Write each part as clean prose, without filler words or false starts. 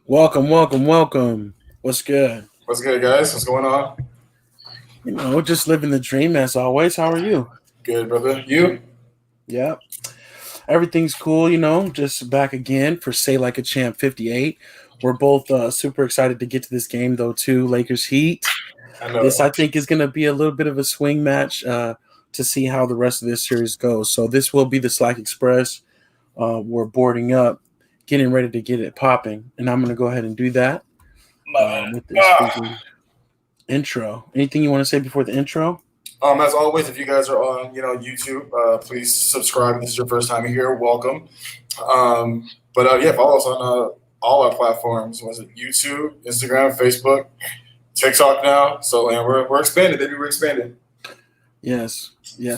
Welcome, welcome, welcome. What's good? What's good, guys? What's going on? Just living the dream as always. How are you? Good, brother. You? Yeah, everything's cool. Just back again for Say Like a Champ 58. We're both super excited to get to this game, though, too. Lakers Heat. I know. This, I think, is going to be a little bit of a swing match to see how the rest of this series goes. So, this will be the Slack Express. We're boarding up, getting ready to get it popping. And I'm going to go ahead and do that with this freaking intro. Anything you want to say before the intro? As always, if you guys are on, YouTube, please subscribe. If this is your first time here, welcome. Yeah, follow us on all our platforms. Was it YouTube, Instagram, Facebook, TikTok now? So, and we're expanded, baby. We're expanded. Yes,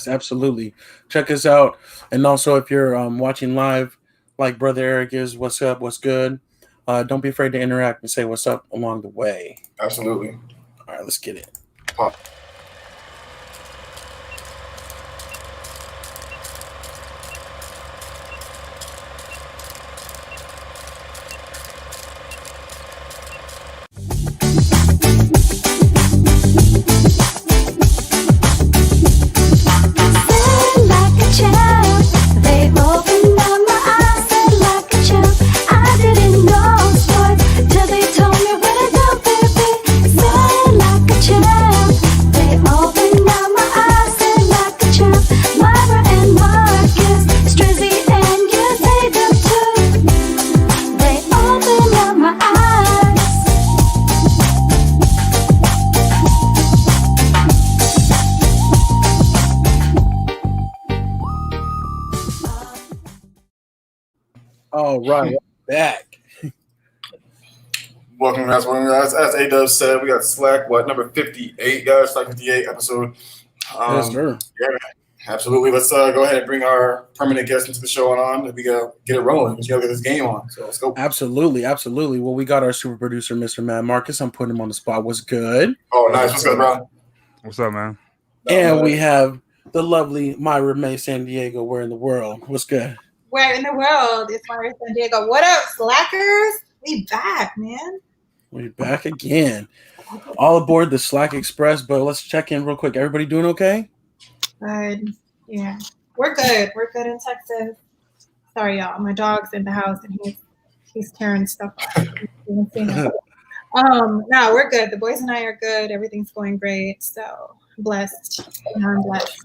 absolutely. Check us out, and also if you're watching live, like Brother Eric is, what's up? What's good? Don't be afraid to interact and say what's up along the way. Absolutely. All right, let's get it. Pop. All right, back. Welcome, guys. As A-Dub said, we got Slack, number 58, guys? Slack 58 episode. Yes, sir. Yeah, man. Absolutely. Let's go ahead and bring our permanent guest into the show on. We got to get it rolling. We got to get this game on. So let's go. Absolutely. Well, we got our super producer, Mr. Matt Marcus. I'm putting him on the spot. What's good? Oh, nice. What's good, bro? What's up, man? And we have the lovely Myra May San Diego. Where in the world? What's good? Where in the world? It's Myra San Diego. What up, Slackers? We back, man. We're back again. All aboard the Slack Express, but let's check in real quick. Everybody doing okay? Good. Yeah. We're good. We're good in Texas. Sorry, y'all. My dog's in the house and he's tearing stuff up. No, we're good. The boys and I are good. Everything's going great. So blessed. I'm blessed.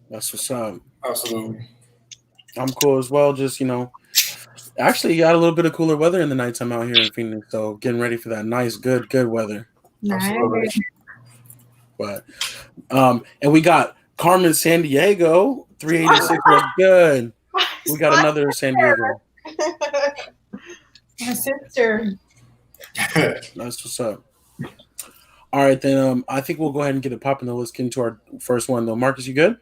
That's what's up. Absolutely. I'm cool as well. Just, actually got a little bit of cooler weather in the nighttime out here in Phoenix. So getting ready for that nice, good weather. Nice. But, and we got Carmen San Diego, 386 was good. We got another San Diego. My sister. That's what's up. All right, then I think we'll go ahead and get it popping. Though. Let's get into our first one, though. Marcus, you good?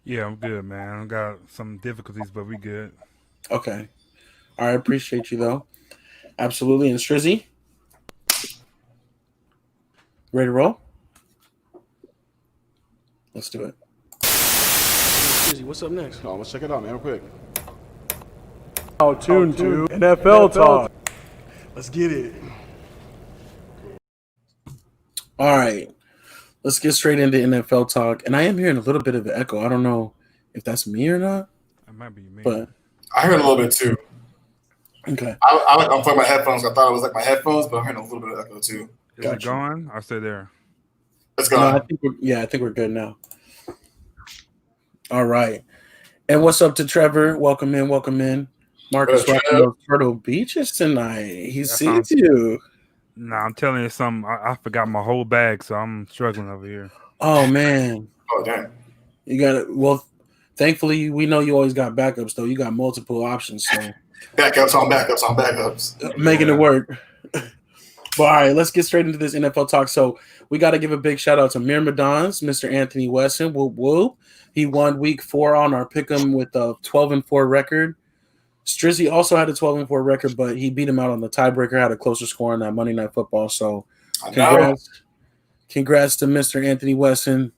Yeah, I'm good, man. I got some difficulties, but we good. Okay. All right, appreciate you, though. Absolutely. And Strizzy? Ready to roll? Let's do it. Strizzy, what's up next? Oh, let's check it out, man, real quick. Tune to NFL Talk. Let's get it. All right. Let's get straight into NFL Talk. And I am hearing a little bit of an echo. I don't know if that's me or not. It might be me. But I heard a little bit, too. Okay. I unplugged my headphones. I thought it was like my headphones, but I'm hearing a little bit of echo, too. Is it gone? I'll stay there. It's gone. No, I think we're good now. All right. And what's up to Trevor? Welcome in. Marcus rocking those Turtle Beaches tonight. He sees you. Nah, I'm telling you something. I forgot my whole bag, so I'm struggling over here. Oh, man. Oh, damn. You got it. Well, thankfully, we know you always got backups, though. You got multiple options. So Backups on backups. Making it work. But all right, let's get straight into this NFL talk. So we got to give a big shout out to Myrmidons, Mr. Anthony Wesson. Whoop, whoop. He won week 4 on our pick'em with a 12-4 record. Strizzy also had a 12-4 record, but he beat him out on the tiebreaker, had a closer score on that Monday Night Football. So congrats to Mr. Anthony Wesson.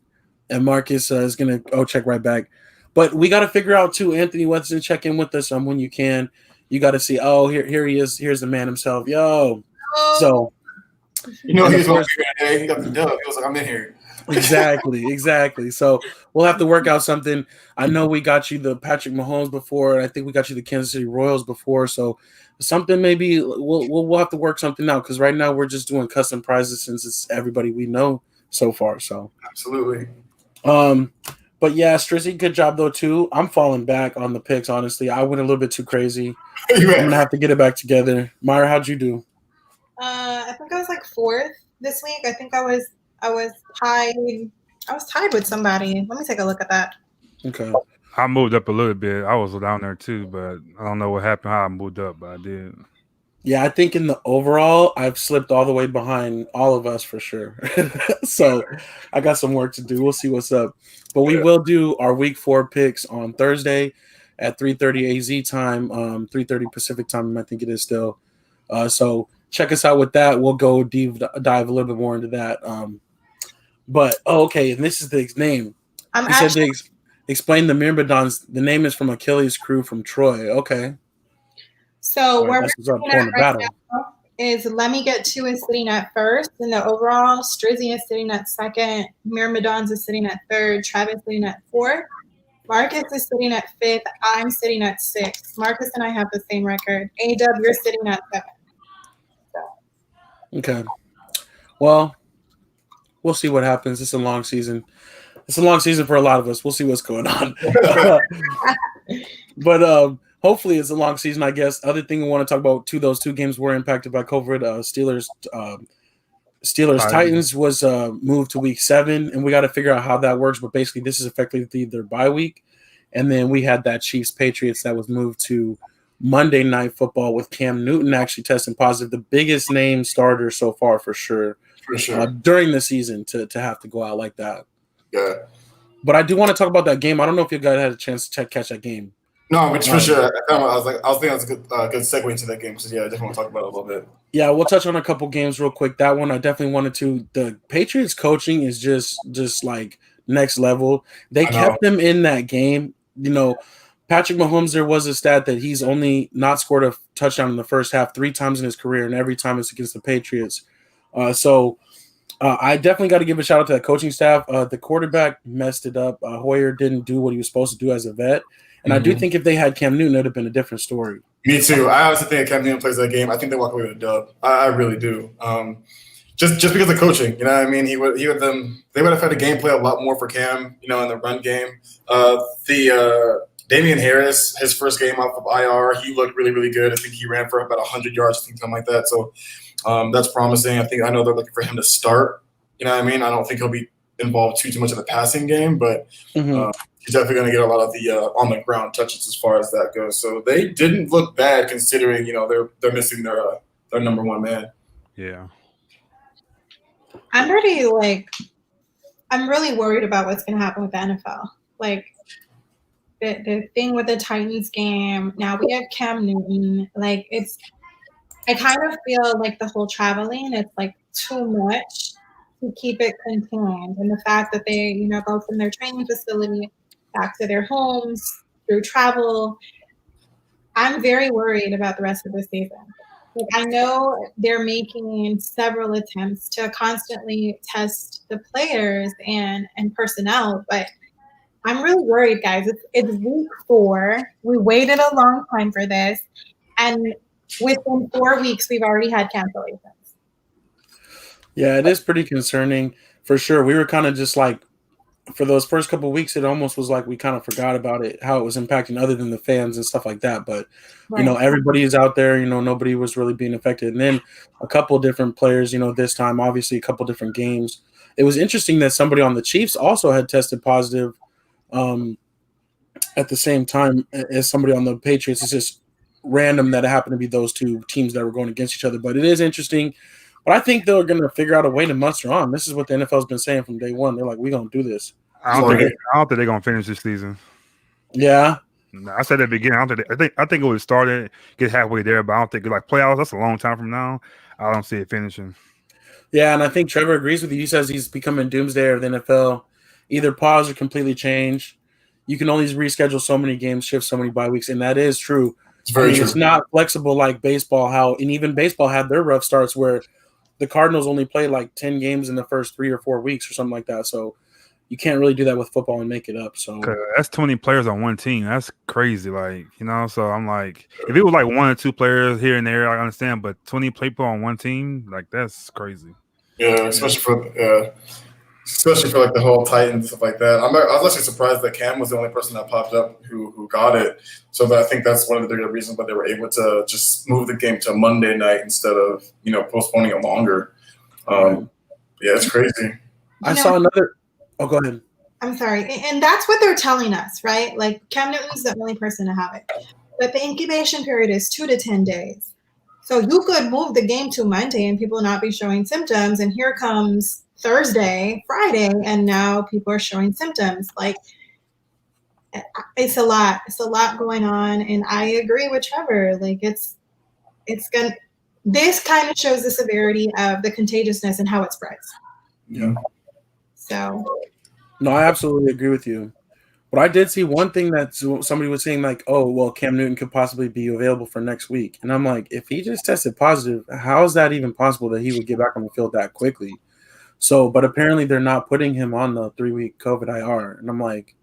And Marcus is going to check right back. But we got to figure out, too, Anthony Wesson, check in with us when you can. you got to see. Oh, here he is. Here's the man himself. Yo. So he was course, today. He got the dub. He was like, I'm in here. Exactly. So we'll have to work out something. I know we got you the Patrick Mahomes before, and I think we got you the Kansas City Royals before. So something maybe we'll have to work something out because right now we're just doing custom prizes since it's everybody we know so far. So absolutely. But yeah, Strizzy, good job though too. I'm falling back on the picks. Honestly, I went a little bit too crazy. I'm gonna have to get it back together. Myra, how'd you do? I think I was like 4th this week. I think I was tied. I was tied with somebody. Let me take a look at that. Okay. I moved up a little bit. I was down there too, but I don't know what happened, how I moved up, but I did. Yeah, I think in the overall, I've slipped all the way behind all of us for sure. So I got some work to do. We'll see what's up. But we will do our week 4 picks on Thursday at 3:30 AZ time, 3:30 Pacific time, I think it is still. So check us out with that. We'll go dive a little bit more into that. But okay, and this is the name. He said they explain the Myrmidons. The name is from Achilles' crew from Troy. Okay. So where we're looking at right now is Let Me Get To is sitting at 1st in the overall. Strizzy is sitting at 2nd. Myrmidons is sitting at 3rd. Travis sitting at 4th. Marcus is sitting at 5th. I'm sitting at 6th. Marcus and I have the same record. A-Dub, you're sitting at 7th. So. Okay. Well, we'll see what happens. It's a long season. It's a long season for a lot of us. We'll see what's going on. But hopefully it's a long season, I guess. Other thing we want to talk about, those two games were impacted by COVID. Steelers Titans was moved to week 7, and we got to figure out how that works. But basically, this is effectively their bye week. And then we had that Chiefs Patriots that was moved to Monday Night Football with Cam Newton actually testing positive, the biggest name starter so far for sure. During the season to have to go out like that. Yeah. But I do want to talk about that game. I don't know if you guys had a chance to catch that game. No, but for sure. I was thinking that's a good segue into that game. So yeah, I definitely want to talk about it a little bit. Yeah, we'll touch on a couple games real quick. That one I definitely wanted to. The Patriots coaching is just like next level. They kept them in that game. You know, Patrick Mahomes, there was a stat that he's only not scored a touchdown in the first half 3 times in his career, and every time it's against the Patriots. I definitely got to give a shout out to that coaching staff. The quarterback messed it up. Hoyer didn't do what he was supposed to do as a vet. And I do think if they had Cam Newton, it would have been a different story. Me too. I honestly think if Cam Newton plays that game, I think they walk away with a dub. I really do. Just because of coaching, you know what I mean? They would have had a game play a lot more for Cam, you know, in the run game. Damian Harris, his first game off of IR, he looked really, really good. I think he ran for about 100 yards, something like that. So that's promising. I know they're looking for him to start. You know what I mean? I don't think he'll be involved too much in the passing game, but he's definitely going to get a lot of the on the ground touches as far as that goes. So they didn't look bad considering, you know, they're missing their number one man. Yeah. I'm really worried about what's going to happen with the NFL. Like the thing with the Titans game, now we have Cam Newton. Like I kind of feel like the whole traveling, it's like too much to keep it contained. And the fact that they, you know, go from their training facility back to their homes through travel, I'm very worried about the rest of the season. Like, I know they're making several attempts to constantly test the players and personnel, but I'm really worried, guys. It's week 4. We waited a long time for this, and within 4 weeks, we've already had cancellations. Yeah, it is pretty concerning for sure. We were kind of just like, for those first couple of weeks, it almost was like we kind of forgot about it, how it was impacting other than the fans and stuff like that. But, you know, everybody is out there, you know, nobody was really being affected. And then a couple of different players, you know, this time, obviously a couple of different games. It was interesting that somebody on the Chiefs also had tested positive at the same time as somebody on the Patriots. It's just random that it happened to be those two teams that were going against each other. But it is interesting. But I think they're going to figure out a way to muster on. This is what the NFL's been saying from day one. They're like, we're going to do this. I don't think they're going to finish this season. Yeah. I said at the beginning. I think it would start get halfway there, but I don't think like playoffs. That's a long time from now. I don't see it finishing. Yeah, and I think Trevor agrees with you. He says he's becoming doomsday of the NFL. Either pause or completely change. You can only reschedule so many games, shift so many bye weeks, and that is true. It's very true. It's not flexible like baseball. And even baseball had their rough starts where the Cardinals only played like 10 games in the first 3 or 4 weeks or something like that. So you can't really do that with football and make it up. So that's 20 players on one team. That's crazy. Like, so I'm like, if it was like 1 or 2 players here and there, I understand. But 20 people on one team, like, that's crazy. Yeah, especially for like the whole Titans and stuff like that. I was actually surprised that Cam was the only person that popped up who got it. So I think that's one of the bigger reasons why they were able to just move the game to Monday night instead of postponing it longer. Yeah, it's crazy. I saw another. Oh, go ahead. I'm sorry, and that's what they're telling us, right? Like Cam Newton's the only person to have it, but the incubation period is 2 to 10 days. So you could move the game to Monday and people not be showing symptoms, and here comes Thursday, Friday, and now people are showing symptoms. Like, it's a lot. It's a lot going on, and I agree with Trevor. Like, this kind of shows the severity of the contagiousness and how it spreads. Yeah. So. No, I absolutely agree with you. But I did see one thing that somebody was saying, like, oh, well, Cam Newton could possibly be available for next week. And I'm like, if he just tested positive, how is that even possible that he would get back on the field that quickly? So, but apparently they're not putting him on the 3-week COVID IR. And I'm like,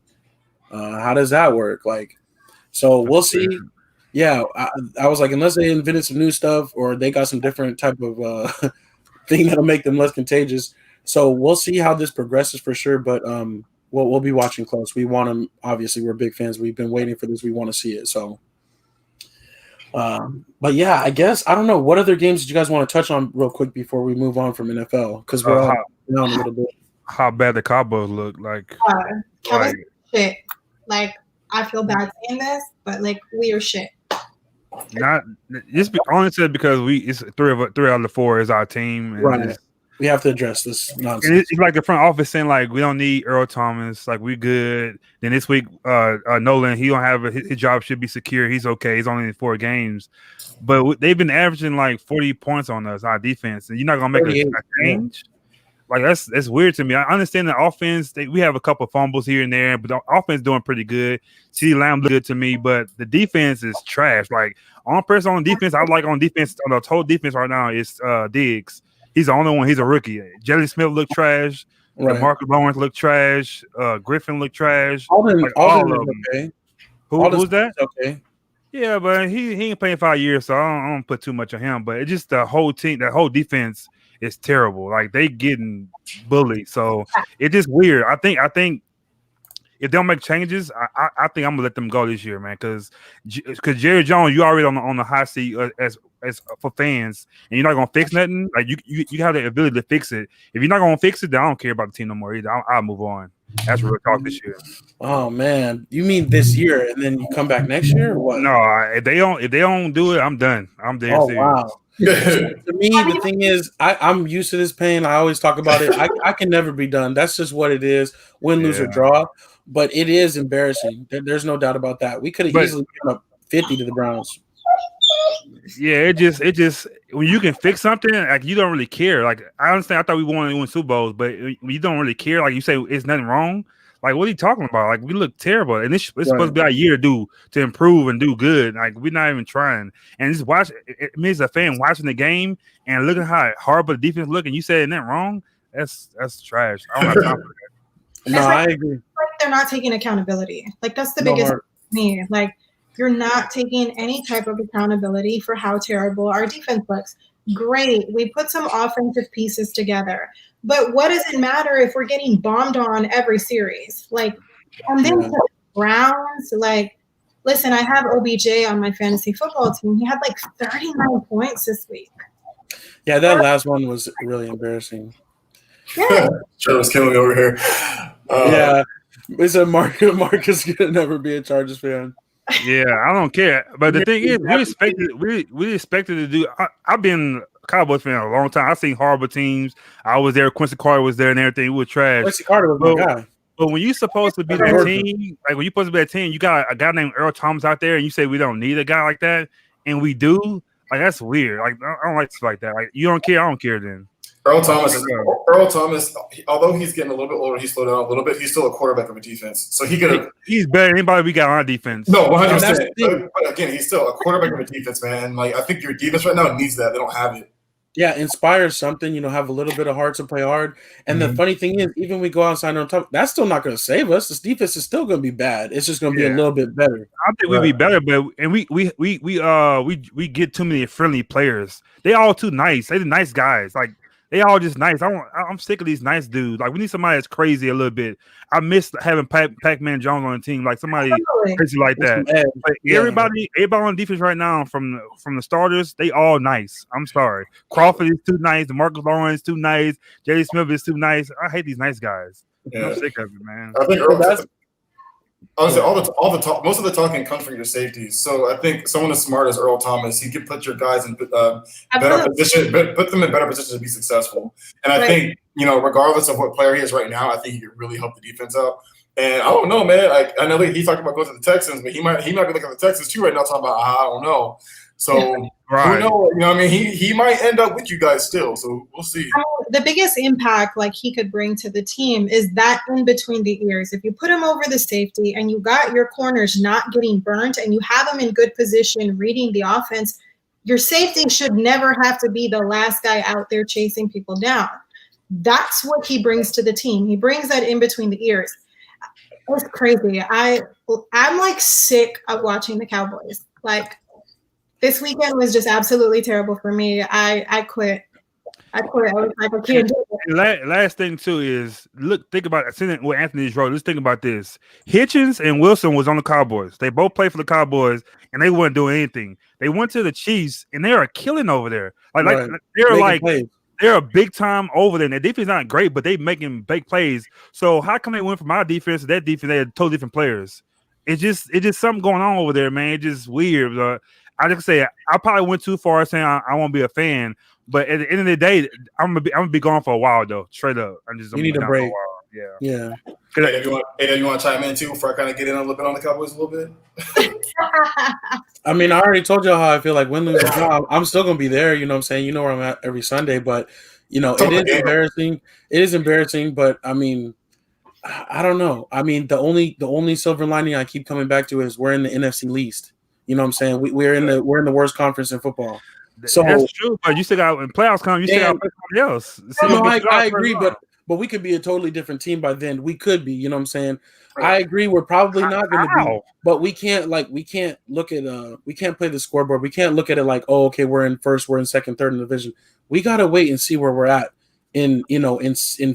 how does that work? Like, so we'll see. Yeah, I was like, unless they invented some new stuff or they got some different type of thing that'll make them less contagious. So we'll see how this progresses for sure. But we'll be watching close. We want them. Obviously, we're big fans. We've been waiting for this. We want to see it. So, but yeah, I guess I don't know. What other games did you guys want to touch on real quick before we move on from NFL? Because we're all down a little bit. How bad the Cowboys look like? Cowboys shit. Like, I feel bad saying this, but like, we are shit. Not just honestly because it's 3 out of the 4 is our team, and right? We have to address this nonsense. It's like the front office saying like we don't need Earl Thomas, like we good. Then this week, Nolan, he don't have his job should be secure. He's okay. He's only in 4 games, but they've been averaging like 40 points on us, our defense, and you're not gonna make a change. Yeah. Like that's weird to me. I understand the offense. We have a couple of fumbles here and there, but the offense doing pretty good. CeeDee Lamb look good to me, but the defense is trash. Like on person on defense, I like on defense. On the total defense right now is Diggs. He's the only one. He's a rookie. Jelly Smith looked trash. Right. Marcus Lawrence looked trash. Griffin looked trash. All of them. Okay. Who's that? Okay. Yeah, but he ain't playing 5 years, so I don't put too much on him. But it's just the whole team, the whole defense is terrible. Like they getting bullied. So it's just weird. I think if they don't make changes, I think I'm gonna let them go this year, man. Because Jerry Jones, you already on the hot seat as for fans, and you're not gonna fix nothing. Like you have the ability to fix it. If you're not gonna fix it, then I don't care about the team no more either. I'll move on. That's real talk this year. Oh man, you mean this year, and then you come back next year? Or what? No, if they don't do it, I'm done. I'm there. Oh wow. To me, the thing is, I'm used to this pain. I always talk about it. I can never be done. That's just what it is. Win, lose, or draw. But it is embarrassing. There's no doubt about that. We could have easily given up 50 to the Browns. Yeah, it just when you can fix something, like you don't really care. Like I understand, I thought we wanted to win Super Bowls, but when you don't really care, like you say, it's nothing wrong. Like what are you talking about? Like we look terrible, and it's supposed to be our year to improve and do good. Like we're not even trying. And just watch. It means a fan watching the game and looking how horrible the defense look, and you said nothing wrong. That's trash. I don't have time for that. No, I agree. Like they're not taking accountability. Like that's the biggest thing for me. Like you're not taking any type of accountability for how terrible our defense looks. Great, we put some offensive pieces together, but what does it matter if we're getting bombed on every series? Like, and then the Browns. Like, listen, I have OBJ on my fantasy football team. He had like 39 points this week. Yeah, that last one was really embarrassing. Yeah, Trevor's killing me over here. Yeah, we said Marcus could never be a Chargers fan. Yeah, I don't care. But the thing is, we expected to do. I've been a Cowboys fan a long time. I've seen horrible teams. I was there. Quincy Carter was there, and everything. We were trash. Quincy Carter was my guy. But when you're supposed to be that team, like when you're supposed to be that team, you got a guy named Earl Thomas out there, and you say we don't need a guy like that, and we do. Like that's weird. Like I don't like stuff like that. Like you don't care, I don't care. Then Earl Thomas, although he's getting a little bit older, he slowed down a little bit. He's still a quarterback of a defense, so he could have. He's better than anybody we got on our defense. No, 100%. But again, he's still a quarterback of a defense, man. Like I think your defense right now needs that. They don't have it. Yeah, inspire something, have a little bit of heart to play hard. And the funny thing is, even we go outside on top, that's still not going to save us. This defense is still going to be bad. It's just going to be a little bit better. I think we'd be better, but we get too many friendly players. They all too nice. They the nice guys. Like they all just nice. I'm sick of these nice dudes. Like we need somebody that's crazy a little bit. I miss having Pac-Man Jones on the team, like somebody crazy like that. But everybody on defense right now, from the starters, they all nice. I'm sorry, Crawford is too nice. DeMarcus Lawrence is too nice. J.D. Smith is too nice. I hate these nice guys. Yeah. I'm sick of it, man. I think honestly, all the talk, most of the talking comes from your safeties. So I think someone as smart as Earl Thomas, he can put your guys in better position, put them in better positions to be successful. And I think regardless of what player he is right now, I think he could really help the defense out. And I don't know, man. I know he talked about going to the Texans, but he might be looking at the Texans too right now, talking about I don't know. So who knows? I mean, he might end up with you guys still. So we'll see. The biggest impact he could bring to the team is that in between the ears. If you put him over the safety and you got your corners not getting burnt and you have them in good position reading the offense, your safety should never have to be the last guy out there chasing people down. That's what he brings to the team. He brings that in between the ears. It's crazy. I'm sick of watching the Cowboys. This weekend was just absolutely terrible for me. I quit. I was like, I can't do it. Last thing too is think about what Anthony just wrote. Let's think about this. Hitchens and Wilson was on the Cowboys. They both played for the Cowboys, and they weren't doing anything. They went to the Chiefs, and they are killing over there. They're a big time over there. And their defense is not great, but they making big plays. So how come they went from our defense to that defense? They had totally different players. It's just something going on over there, man. It's just weird. I just say I probably went too far saying I won't be a fan, but at the end of the day, I'm gonna be gone for a while though. Straight up, you need a break. Yeah. Hey, you want to chime in too before I kind of get in a little bit on the Cowboys a little bit? I mean, I already told y'all how I feel like win, lose, or draw. I'm still gonna be there. You know what I'm saying? You know where I'm at every Sunday, but it is embarrassing. It is embarrassing, but I mean, I don't know. I mean, the only silver lining I keep coming back to is we're in the NFC least. You know what I'm saying? We're in the worst conference in football. So that's true, but you still got when playoffs come, you still got to play somebody else. I agree, but we could be a totally different team by then. We could be, you know what I'm saying? Right. I agree. We're probably not going to be, but we can't look at we can't play the scoreboard. We can't look at it like, oh, okay, we're in first, we're in second, third in the division. We got to wait and see where we're at in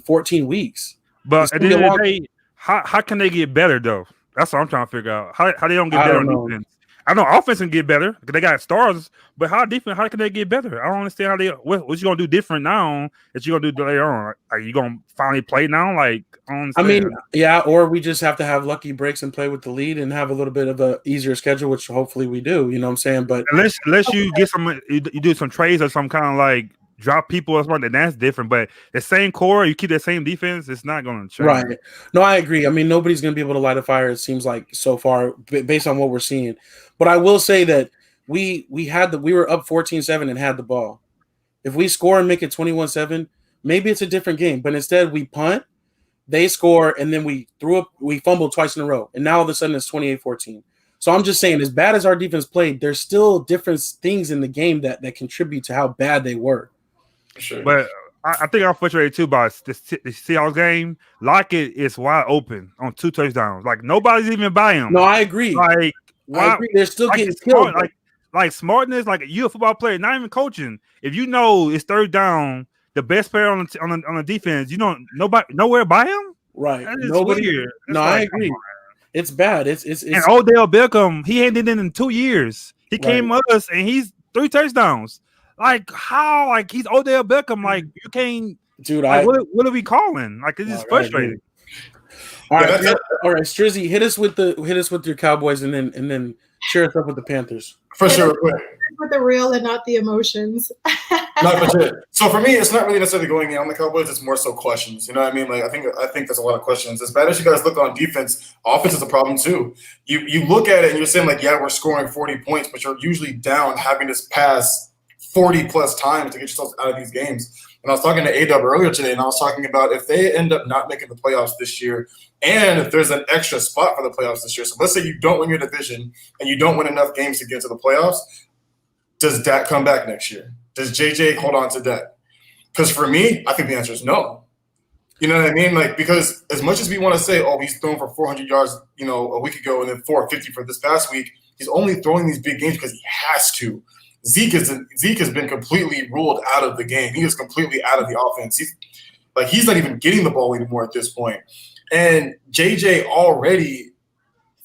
14 weeks. But at the end of the day, how can they get better though? That's what I'm trying to figure out. How they don't get better on defense. I know offense can get better because they got stars, but how can they get better? I don't understand what you gonna do different now that you're gonna do later on. Are you gonna finally play now? I mean, yeah, or we just have to have lucky breaks and play with the lead and have a little bit of a easier schedule, which hopefully we do. You know what I'm saying? But unless you get you do some trades or some kind of drop people or something, that's different. But the same core, you keep that same defense, it's not going to change. Right. No, I agree. I mean, nobody's going to be able to light a fire, it seems like, so far, based on what we're seeing. But I will say that we were up 14-7 and had the ball. If we score and make it 21-7, maybe it's a different game. But instead, we punt, they score, and then we fumbled twice in a row. And now all of a sudden it's 28-14. So I'm just saying, as bad as our defense played, there's still different things in the game that contribute to how bad they were. Sure. But I think I'm frustrated too by the Seahawks game. Lockett is wide open on 2 touchdowns. Nobody's even by him. No, I agree. I agree. They're still getting killed. Smartness, you a football player, not even coaching. If you know it's third down, the best player on the defense, nowhere by him. Right. Nobody here. No, I agree. It's bad. It's and Odell Beckham, he ain't did it in 2 years. He came us and he's 3 touchdowns. How? He's Odell Beckham. You can't. Dude, what are we calling? It's just frustrating. All right, Strizzy, hit us with your Cowboys, and then share us up with the Panthers. For sure. With the real and not the emotions. Not for sure. So for me, it's not really necessarily going in on the Cowboys. It's more so questions. You know what I mean? I think there's a lot of questions. As bad as you guys look on defense, offense is a problem too. You look at it and you're saying we're scoring 40 points, but you're usually down having to pass 40 plus times to get yourselves out of these games. And I was talking to A-Dub earlier today, and I was talking about if they end up not making the playoffs this year, and if there's an extra spot for the playoffs this year. So let's say you don't win your division and you don't win enough games to get to the playoffs. Does Dak come back next year? Does JJ hold on to Dak? Because for me, I think the answer is no. You know what I mean? Like, because as much as we want to say, oh, he's thrown for 400 yards, a week ago, and then 450 for this past week, he's only throwing these big games because he has to. Zeke has been completely ruled out of the game. He is completely out of the offense. He's not even getting the ball anymore at this point. And JJ already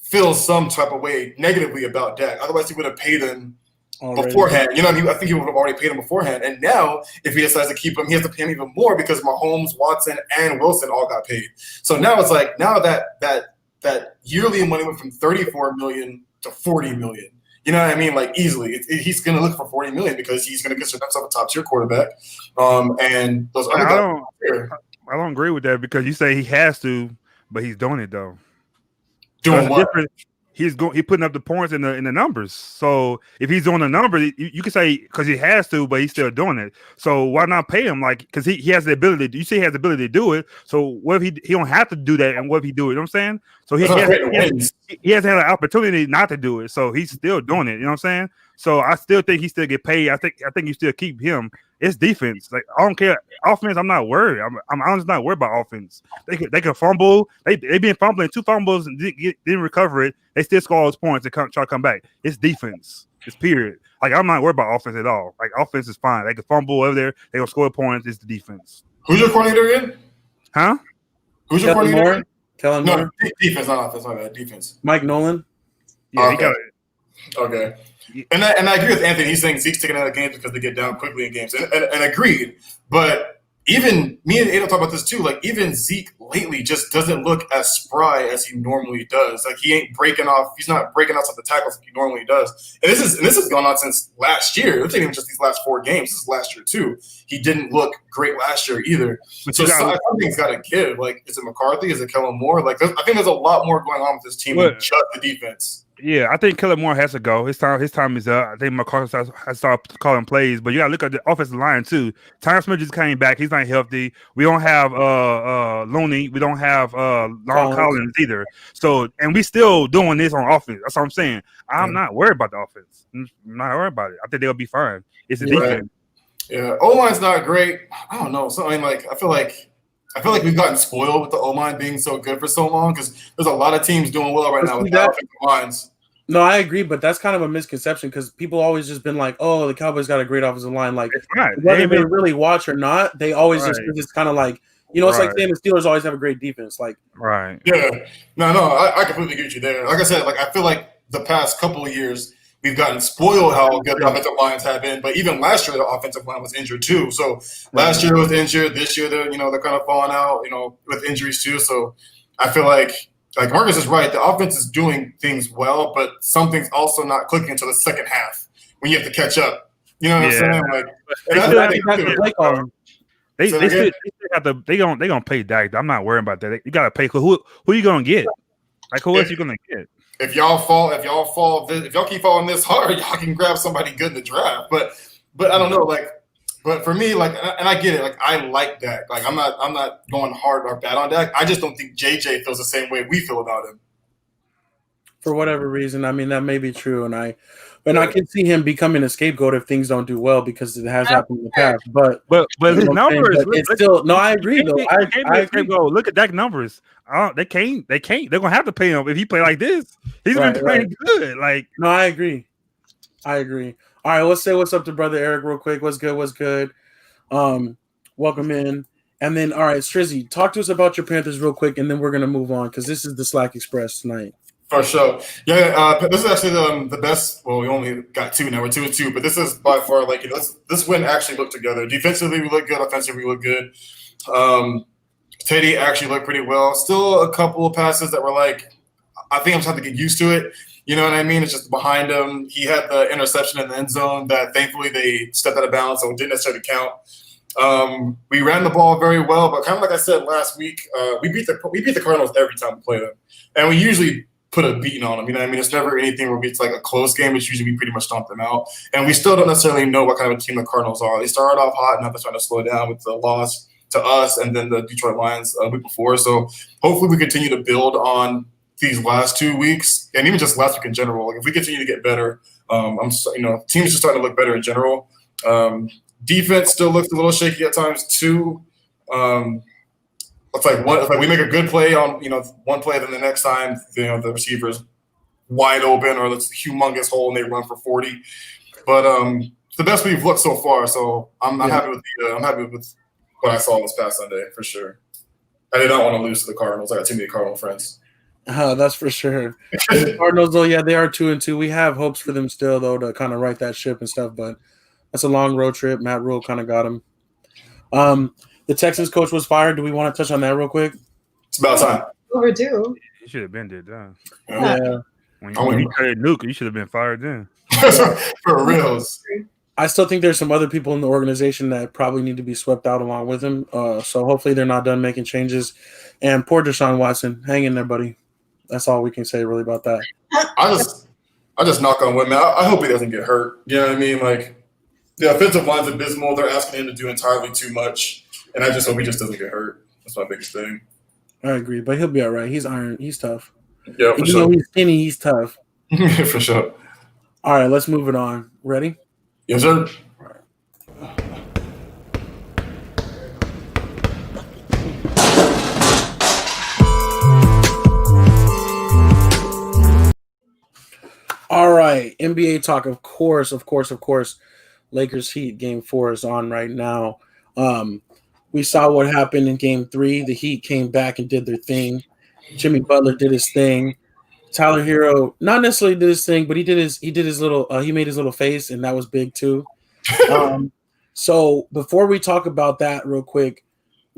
feels some type of way negatively about Dak. Otherwise, he would have paid him beforehand. You know what I mean? I think he would have already paid him beforehand. And now, if he decides to keep him, he has to pay him even more because Mahomes, Watson, and Wilson all got paid. So now it's like that yearly money went from $34 million to $40 million. You know what I mean? Like, easily. He's going to look for $40 million because he's going to consider himself a top-tier quarterback. And those other guys I don't agree with that because you say he has to, but he's doing it, though. Doing what? He's putting up the points in the numbers. So if he's doing the numbers, you can say because he has to, but he's still doing it. So why not pay him? Like, because he has the ability. You say he has the ability to do it. So what if he don't have to do that? And what if he do it? You know what I'm saying? So he hasn't had an opportunity not to do it. So he's still doing it. You know what I'm saying? So I still think he still get paid. I think you still keep him. It's defense. Like, I don't care. Offense, I'm not worried. I'm honestly not worried about offense. They can fumble. They been fumbling 2 fumbles and didn't recover it. They still score all those points and try to come back. It's defense. It's period. Like, I'm not worried about offense at all. Like, offense is fine. They can fumble over there. They gonna score points. It's the defense. Who's your coordinator again? Huh? Who's your coordinator? Kellen Moore. No, defense, not offense. My bad. Defense. Mike Nolan. Yeah, he got it. Okay. And I agree with Anthony. He's saying Zeke's taking out of games because they get down quickly in games. And agreed. But even me and Ada talk about this too. Like, even Zeke lately just doesn't look as spry as he normally does. Like, he ain't breaking off. He's not breaking off some of the tackles like he normally does. And this has gone on since last year. It's not even just these last 4 games. This is last year too. He didn't look great last year either. So something's got to give. Like, is it McCarthy? Is it Kellen Moore? Like, I think there's a lot more going on with this team than just the defense. Yeah, I think Kellen Moore has to go. His time is up. I think McCarthy has to start calling plays, but you got to look at the offensive line too. Tyron Smith just came back. He's not healthy. We don't have Looney. We don't have Long Collins either. So, and we still doing this on offense. That's what I'm saying. I'm not worried about the offense. I'm not worried about it. I think they'll be fine. It's the defense. Yeah, O-line's not great. I don't know. So, I mean, like, I feel like we've gotten spoiled with the O-line being so good for so long because there's a lot of teams doing well right now with the offensive lines. No, I agree, but that's kind of a misconception because people always just been like, "Oh, the Cowboys got a great offensive line." Like, whether they really watch or not, they always just kind of like, it's like saying the Steelers always have a great defense. Like, right? Yeah, no, I completely get you there. Like I said, like I feel like the past couple of years we've gotten spoiled how good the offensive lines have been, but even last year the offensive line was injured too. So last year it was injured. This year they're kind of falling out, with injuries too. So I feel like Marcus is right. The offense is doing things well, but something's also not clicking until the second half when you have to catch up. You know what I'm saying? Like, they gonna pay Dak. I'm not worried about that. You gotta pay. Who you gonna get? Like, who else you gonna get? If y'all keep falling this hard, y'all can grab somebody good in the draft. But I don't know. Like, but for me, like, and I get it. Like, I like Dak. Like, I'm not going hard or bad on Dak. I just don't think JJ feels the same way we feel about him. For whatever reason, I mean, that may be true, and I can see him becoming a scapegoat if things don't do well because it has happened in the past. But his numbers, it's still no. I agree though. I agree. Look at Dak numbers. They can't. They're gonna have to pay him if he play like this. He's been playing good. Like, no, I agree. All right, let's say what's up to brother Eric real quick. What's good? Welcome in. And then, all right, Strizzy, talk to us about your Panthers real quick, and then we're gonna move on because this is the Slac Express tonight. For sure. Yeah, this is actually the best. Well, we only got 2 now. We're 2-2, but this is by far this win actually looked together. Defensively, we look good. Offensively, we look good. Teddy actually looked pretty well. Still a couple of passes that were like, I think I'm just have to get used to it. You know what I mean? It's just behind him. He had the interception in the end zone that thankfully they stepped out of bounds, so it didn't necessarily count. We ran the ball very well, but kind of like I said last week, we beat the Cardinals every time we play them, and we usually put a beating on them. You know what I mean? It's never anything where it's like a close game. It's usually we pretty much stomp them out. And we still don't necessarily know what kind of a team the Cardinals are. They started off hot, now they're trying to slow down with the loss to us and then the Detroit Lions a week before. So hopefully we continue to build on these last 2 weeks and even just last week in general. Like if we continue to get better, teams are starting to look better in general. Defense still looks a little shaky at times too. It's like we make a good play on one play, then the next time the receiver's wide open or this humongous hole and they run for 40. But it's the best we've looked so far. So I'm happy with what I saw this past Sunday for sure. I did not want to lose to the Cardinals. I got too many Cardinal friends. That's for sure. The Cardinals, though, yeah, they are 2-2. We have hopes for them still, though, to kind of right that ship and stuff. But that's a long road trip. Matt Rule kind of got him. The Texans coach was fired. Do we want to touch on that real quick? It's about time. Overdue. You should have been dead done. Yeah. When you traded Nuke, you should have been fired then. For reals. I still think there's some other people in the organization that probably need to be swept out along with him. So hopefully they're not done making changes. And poor Deshaun Watson, hang in there, buddy. That's all we can say really about that. I just knock on wood, man. I hope he doesn't get hurt. You know what I mean? Like the offensive line's abysmal. They're asking him to do entirely too much. And I just hope he just doesn't get hurt. That's my biggest thing. I agree, but he'll be all right. He's iron. He's tough. Yeah, for Even sure. though he's skinny, he's tough. For sure. All right, let's move it on. Ready? Yes, sir. All right, NBA talk. Of course. Lakers Heat game 4 is on right now. We saw what happened in game 3. The Heat came back and did their thing. Jimmy Butler did his thing. Tyler Hero not necessarily did his thing, but he made his little face, and that was big too. So before we talk about that real quick,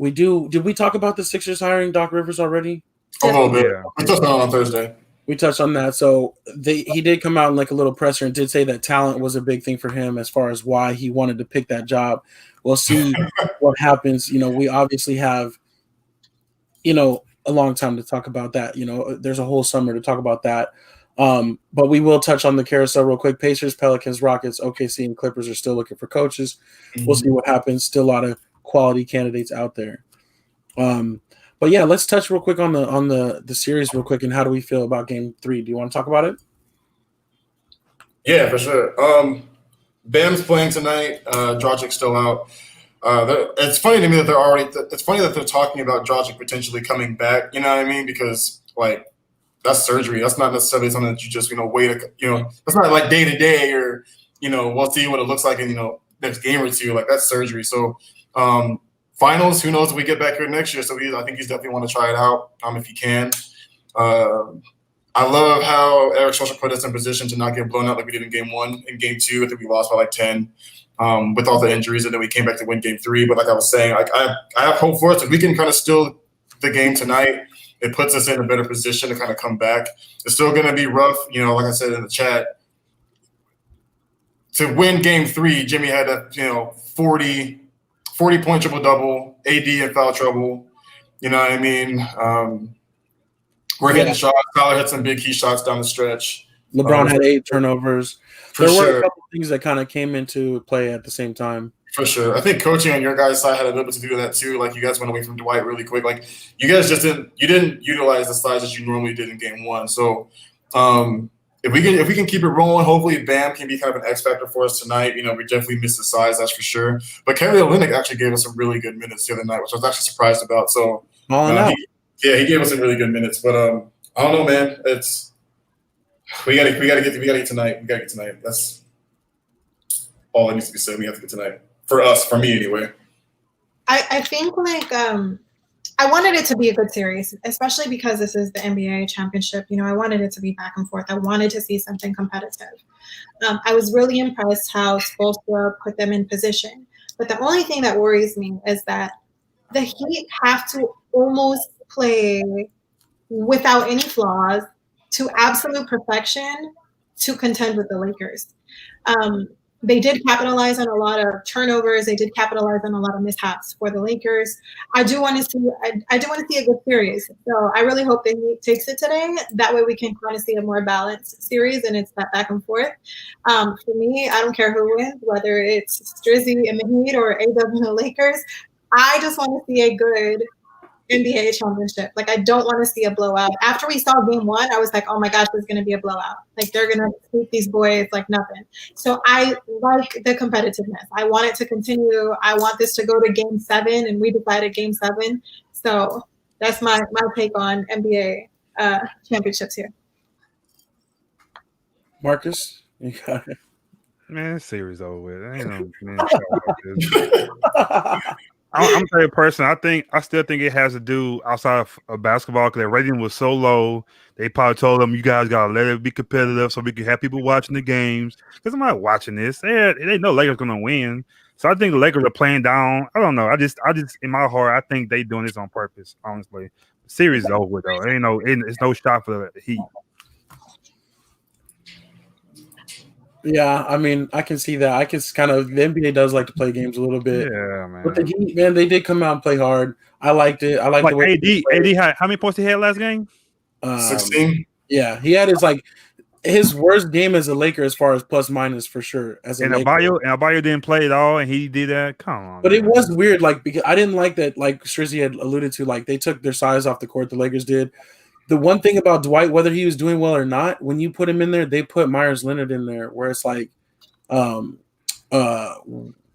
did we talk about the Sixers hiring Doc Rivers already? A little bit. Yeah. We touched on Thursday. We touched on that. So he did come out in like a little presser and did say that talent was a big thing for him as far as why he wanted to pick that job. We'll see what happens. We obviously have, a long time to talk about that. There's a whole summer to talk about that. But we will touch on the carousel real quick. Pacers, Pelicans, Rockets, OKC, and Clippers are still looking for coaches. Mm-hmm. We'll see what happens. Still a lot of quality candidates out there. But yeah, let's touch real quick on the series real quick and how do we feel about game 3? Do you want to talk about it? Yeah, for sure. Bam's playing tonight. Dragic's still out. It's funny to me that it's funny that they're talking about Dragic potentially coming back. You know what I mean? Because like that's surgery. That's not necessarily something that you just wait. It's not like day to day or we'll see what it looks like in next game or two. Like that's surgery. So finals, who knows if we get back here next year. So I think he's definitely want to try it out if he can. I love how Eric Spoelstra put us in position to not get blown out like we did in game 1. In game 2, I think we lost by like 10 with all the injuries, and then we came back to win game 3. But like I was saying, I have hope for us. If we can kind of steal the game tonight, it puts us in a better position to kind of come back. It's still going to be rough, like I said in the chat. To win game 3, Jimmy had a 40-point triple-double, AD in foul trouble. You know what I mean? We're hitting shots. Tyler hit some big key shots down the stretch. LeBron had 8 turnovers. There were sure. a couple things that kind of came into play at the same time. For sure. I think coaching on your guys' side had a little bit to do with that too. Like you guys went away from Dwight really quick. Like you guys just didn't utilize the size that you normally did in game 1. So if we can keep it rolling, hopefully Bam can be kind of an X factor for us tonight. We definitely missed the size, that's for sure. But Kelly Olynyk actually gave us some really good minutes the other night, which I was actually surprised about. So he gave us some really good minutes. But I don't know, man. We gotta get tonight. We gotta get tonight. That's all that needs to be said. We have to get tonight. For me anyway. I think I wanted it to be a good series, especially because this is the NBA championship. I wanted it to be back and forth. I wanted to see something competitive. I was really impressed how Spoelstra put them in position. But the only thing that worries me is that the Heat have to almost play without any flaws to absolute perfection to contend with the Lakers. They did capitalize on a lot of turnovers. They did capitalize on a lot of mishaps for the Lakers. I do want to see. I do want to see a good series. So I really hope that he takes it today. That way we can kind of see a more balanced series, and it's that back and forth. For me, I don't care who wins, whether it's Strizzy and the Heat or AW and the Lakers. I just want to see a good NBA championship. Like, I don't want to see a blowout. After we saw game one, I was like, oh my gosh, there's going to be a blowout. Like, they're going to sweep these boys like nothing. So I like the competitiveness. I want it to continue. I want this to go to game 7, and we decided game 7. So that's my take on NBA championships here. Marcus, you got it. Man, this series over with. Ain't no man show about this. I'm telling you personally, I still think it has to do outside of basketball because their rating was so low. They probably told them, you guys gotta let it be competitive so we can have people watching the games. Because I'm not watching this. They know Lakers gonna win. So I think the Lakers are playing down. I don't know. I just in my heart, I think they doing this on purpose, honestly. The series is over with though. It's no shot for the Heat. Yeah, I mean, I can see that. I can kind of the NBA does like to play games a little bit. Yeah, man. But the Heat, man, they did come out and play hard. I liked it. I liked like the way AD, how many points he had last game? 16. Yeah, he had his worst game as a Laker as far as plus minus for sure. As a And Laker. Abayo didn't play at all, and he did that. Come on, But man. it was weird, like because I didn't like that. Like Strizzy had alluded to, like they took their size off the court. The Lakers did. The one thing about Dwight, whether he was doing well or not, when you put him in there, they put Myers Leonard in there, where it's like,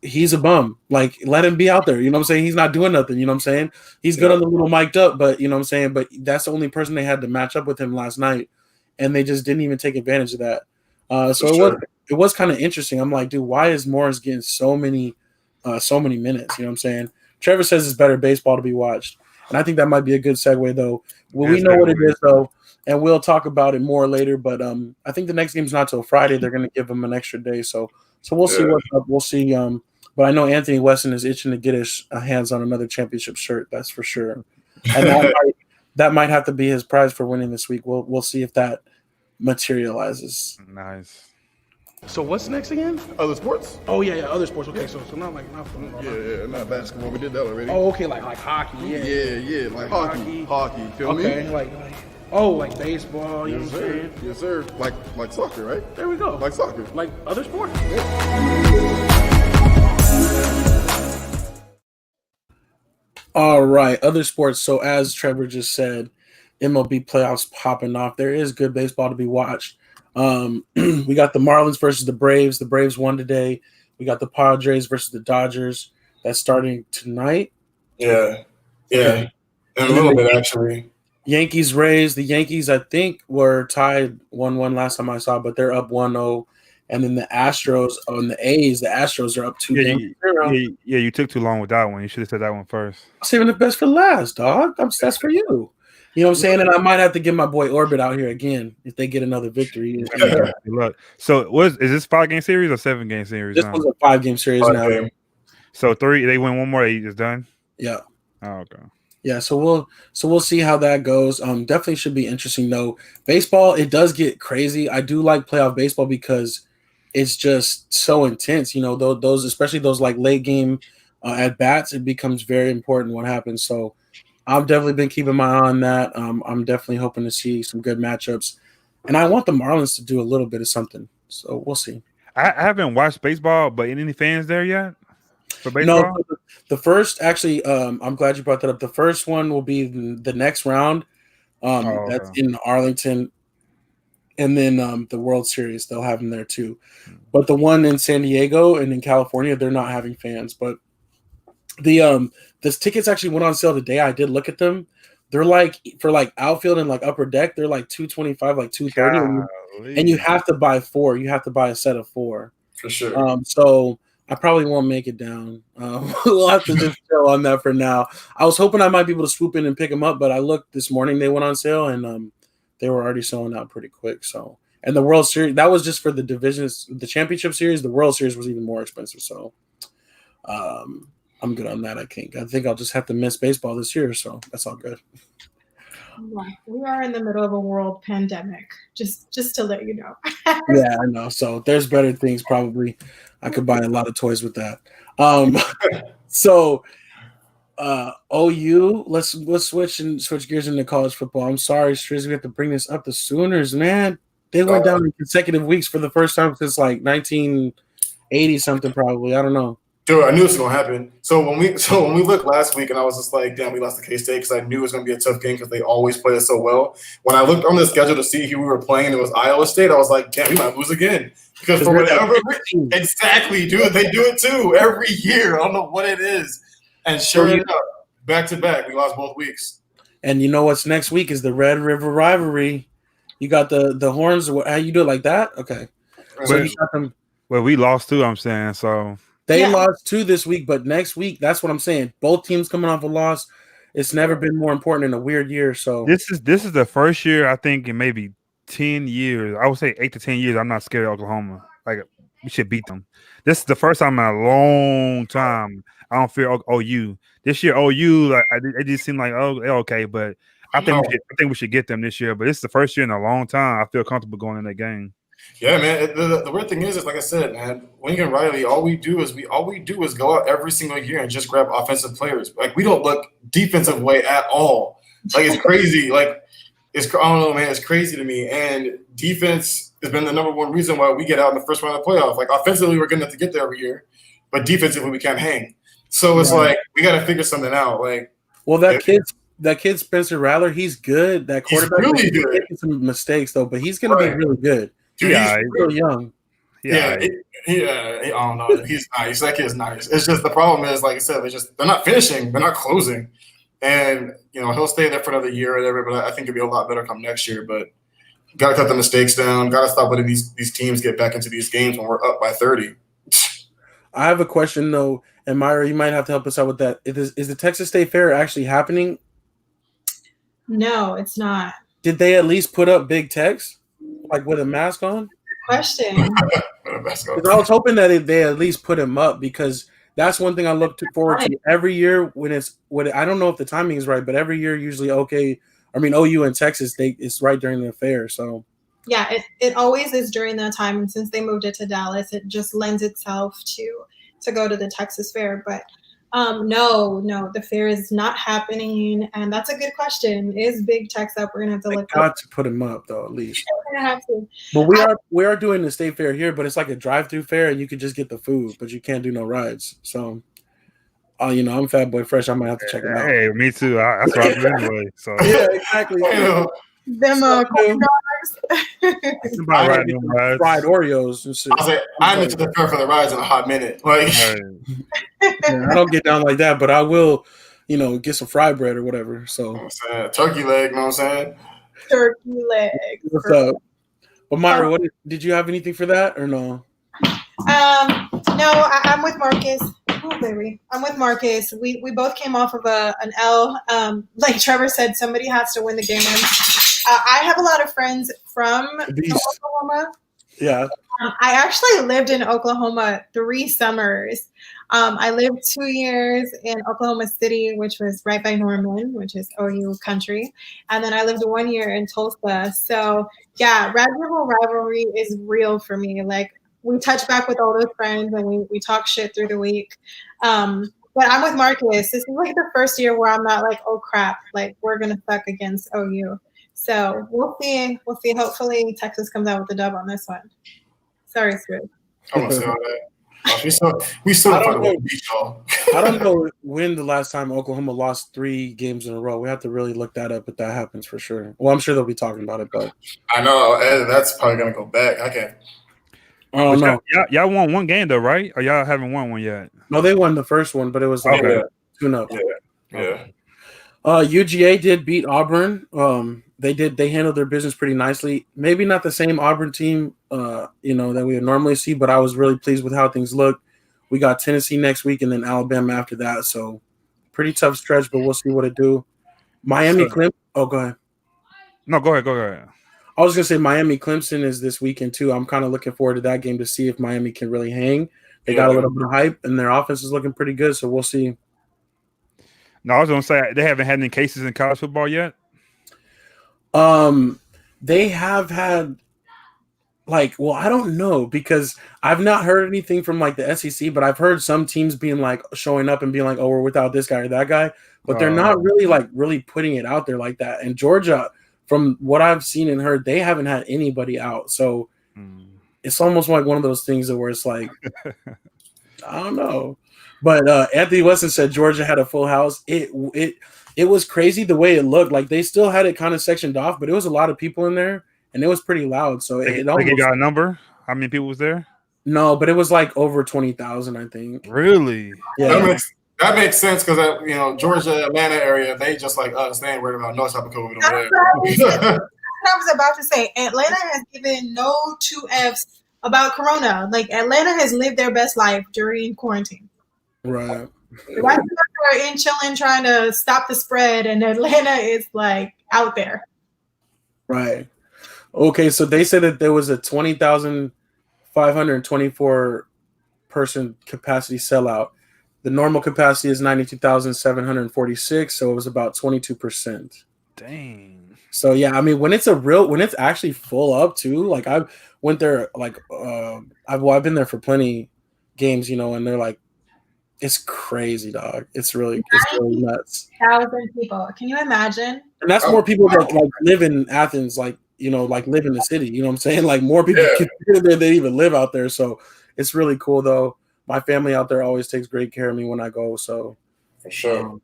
he's a bum. Like, let him be out there. You know what I'm saying? He's not doing nothing. You know what I'm saying? He's good on the little mic'd up, but you know what I'm saying? But that's the only person they had to match up with him last night, and they just didn't even take advantage of that. So it was kind of interesting. I'm like, dude, why is Morris getting so many minutes? You know what I'm saying? Trevor says it's better baseball to be watched, and I think that might be a good segue though. Well, we know what it is though, and we'll talk about it more later. But I think the next game's not till Friday. They're going to give him an extra day, so we'll see what's up. We'll see. But I know Anthony Weston is itching to get his hands on another championship shirt. That's for sure, and that might have to be his prize for winning this week. We'll see if that materializes. Nice. So what's next again? Other sports? Oh yeah, other sports. Okay, so not football. Yeah, not basketball. We did that already. Oh, okay, like hockey. Yeah, like hockey. Hockey, feel me? Okay, like baseball. You know what I'm saying? Yes, sir. Like soccer, right? There we go. Like soccer. Like other sports. All right, other sports. So as Trevor just said, MLB playoffs popping off. There is good baseball to be watched. We got the Marlins versus the Braves. The Braves won today. We got the Padres versus the Dodgers. That's starting tonight. Yeah. In a little bit, actually. Yankees Rays. The Yankees, I think, were tied 1-1 last time I saw, but they're up 1-0. And then the Astros on the A's, the Astros are up 2-0. Yeah, you took too long with that one. You should have said that one first. Saving the best for last, dog. That's for you. You know what I'm saying? And I might have to get my boy Orbit out here again if they get another victory. Look, so is this 5-game series or 7-game series? This was a 5-game series now. Game. So 3, they win one more, they just done? Yeah. Oh, okay. Yeah, so we'll see how that goes. Definitely should be interesting though. Baseball, it does get crazy. I do like playoff baseball because it's just so intense. You know, those especially those like late game at bats, it becomes very important what happens. So I've definitely been keeping my eye on that. I'm definitely hoping to see some good matchups, and I want the Marlins to do a little bit of something. So we'll see. I haven't watched baseball, but any fans there yet for baseball? No, the first actually. I'm glad you brought that up. The first one will be the next round. That's in Arlington, and then the World Series they'll have them there too. But the one in San Diego and in California, they're not having fans, but the tickets actually went on sale today. I did look at them. They're like for like outfield and like upper deck, they're like $225, like $230, and you have to buy 4. You have to buy a set of 4 for sure. So I probably won't make it down. We'll have to just chill on that for now. I was hoping I might be able to swoop in and pick them up, but I looked this morning. They went on sale and they were already selling out pretty quick. So and the World Series, that was just for the divisions, the championship series. The World Series was even more expensive. So I'm good on that. I think I'll just have to miss baseball this year, so that's all good. Yeah, we are in the middle of a world pandemic. Just to let you know. Yeah, I know. So there's better things probably. I could buy a lot of toys with that. So OU, let's switch gears into college football. I'm sorry, Striz, we have to bring this up. The Sooners, man, they went down in consecutive weeks for the first time since like 1980 something, probably. I don't know. Dude, I knew this was gonna happen. So when we looked last week, and I was just like, "Damn, we lost to K-State," because I knew it was gonna be a tough game because they always play it so well. When I looked on the schedule to see who we were playing, and it was Iowa State. I was like, "Damn, we might lose again." Because for whatever exactly, dude, they do it too every year. I don't know what it is. And sure enough, back to back, we lost both weeks. And you know what's next week is the Red River rivalry. You got the Horns. How you do it like that? Okay. So you got them. Well, we lost too. I'm saying so. They lost 2 this week, but next week, that's what I'm saying. Both teams coming off a loss. It's never been more important in a weird year. So this is the first year I think in maybe 10 years. I would say 8 to 10 years. I'm not scared of Oklahoma. Like we should beat them. This is the first time in a long time I don't fear OU. This year OU, like it just seemed like they're okay, but I think we should get them this year. But this is the first year in a long time I feel comfortable going in that game. Yeah, man. The weird thing is like I said, man, Lincoln Riley, all we do is go out every single year and just grab offensive players. Like we don't look defensive way at all. Like it's crazy. Like I don't know, man. It's crazy to me. And defense has been the number one reason why we get out in the first round of the playoff. Like offensively, we're good enough to get there every year, but defensively, we can't hang. So it's like we got to figure something out. Like, well, that kid Spencer Rattler, he's good. That quarterback, he's really good. Making some mistakes though, but he's going to be really good. Dude, he's still young. Yeah, I don't know. He's nice. That kid's nice. It's just the problem is, like I said, they're not finishing, they're not closing, and he'll stay there for another year or whatever. But I think it'll be a lot better come next year. But got to cut the mistakes down. Got to stop letting these teams get back into these games when we're up by 30. I have a question though, and Myra, you might have to help us out with that. Is the Texas State Fair actually happening? No, it's not. Did they at least put up big text, like with a mask on? Question. I was hoping that they at least put him up because that's one thing I look forward to every year when I don't know if the timing is right, but every year usually OU and Texas it's right during the fair. So yeah, it always is during that time, and since they moved it to Dallas, it just lends itself to go to the Texas Fair. But no, the fair is not happening, and that's a good question. Is Big Tex up? We're gonna have to look. Got to put him up though, at least. We're gonna have to. But we are doing the state fair here, but it's like a drive-through fair, and you could just get the food, but you can't do no rides. So, I'm Fat Boy Fresh. I might have to check it out. Hey, me too. That's what I do anyway. So yeah, exactly. Them corn dogs. Fried Oreos and shit. I'm into the fair for the rides in a hot minute. Like, yeah, I don't get down like that, but I will, get some fried bread or whatever. So turkey leg, you know what I'm saying? Turkey leg. What's up? Well, Myra, did you have anything for that or no? No, I'm with Marcus. Oh, baby. I'm with Marcus. We both came off of an L. Like Trevor said, somebody has to win the game. I have a lot of friends from Oklahoma. Yeah. I actually lived in Oklahoma 3 summers. I lived 2 years in Oklahoma City, which was right by Norman, which is OU country. And then I lived 1 year in Tulsa. So, yeah, Red River rivalry is real for me. Like, we touch back with all those friends and we talk shit through the week. But I'm with Marcus. This is like the first year where I'm not like, oh, crap, like we're going to suck against OU. So we'll see. Hopefully Texas comes out with a dub on this one. Sorry, Scrib. I'm going to say all that. We still find a way to beat y'all. I don't know when the last time Oklahoma lost 3 games in a row. We have to really look that up if that happens for sure. Well, I'm sure they'll be talking about it, but I know that's probably going to go back. I can't. Oh no! Y'all won 1 game though, right? Or y'all haven't won one yet? No, they won the first one, but it was like 2-0. Yeah. UGA did beat Auburn. They handled their business pretty nicely. Maybe not the same Auburn team, that we would normally see, but I was really pleased with how things looked. We got Tennessee next week and then Alabama after that, so pretty tough stretch, but we'll see what it do. Miami Clemson. Oh, go ahead. No, go ahead. I was going to say Miami Clemson is this weekend too. I'm kind of looking forward to that game to see if Miami can really hang. They got a little bit of hype, and their offense is looking pretty good, so we'll see. No, I was going to say they haven't had any cases in college football yet. They have had like, well, I don't know because I've not heard anything from like the SEC, but I've heard some teams being like showing up and being like, oh, we're without this guy or that guy, but they're not really like really putting it out there like that. And Georgia, from what I've seen and heard, they haven't had anybody out. So it's almost like one of those things where it's like, I don't know. But Anthony Weston said Georgia had a full house. It was crazy the way it looked. Like they still had it kind of sectioned off, but it was a lot of people in there. And it was pretty loud. So it almost, you got a number? How many people was there? No, but it was like over 20,000, I think. Really? Yeah. That makes sense because Georgia, Atlanta area, they just like us. They ain't worried about no type of COVID over there. I was about to say, Atlanta has given no 2Fs about Corona. Like Atlanta has lived their best life during quarantine. Right. The white people are in chilling trying to stop the spread, and Atlanta is like out there. Right. Okay, so they said that there was a 20,524 person capacity sellout. The normal capacity is 92,746, so it was about 22%. Dang. So yeah, I mean, when it's actually full up too. Like I went there, like I've been there for plenty games, and they're like, it's crazy, dog. It's really nuts. 1,000 people. Can you imagine? And that's more people that like live in Athens, like like live in the city. You know what I'm saying? Like more people there than even live out there. So it's really cool though. My family out there always takes great care of me when I go. So for sure.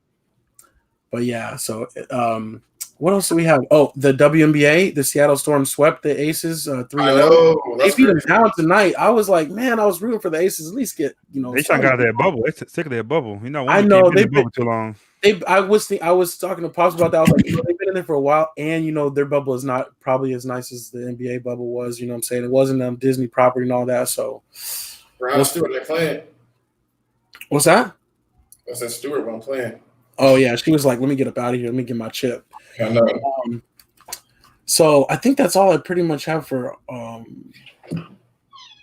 But yeah, so what else do we have? Oh, the WNBA, the Seattle Storm swept the Aces 3-0. They beat them down tonight. I was like, man, I was rooting for the Aces. At least get They trying to get out of that bubble. They're sick of that bubble. I know they've been too long. I was talking to Pops about that. I was like, they've been in there for a while, and their bubble is not probably as nice as the NBA bubble was. You know what I'm saying? It wasn't Disney property and all that. So, Stewart, they're playing. What's that? I said Stewart when I'm playing. Oh yeah, she was like, "Let me get up out of here. Let me get my chip." I know. So I think that's all I pretty much have for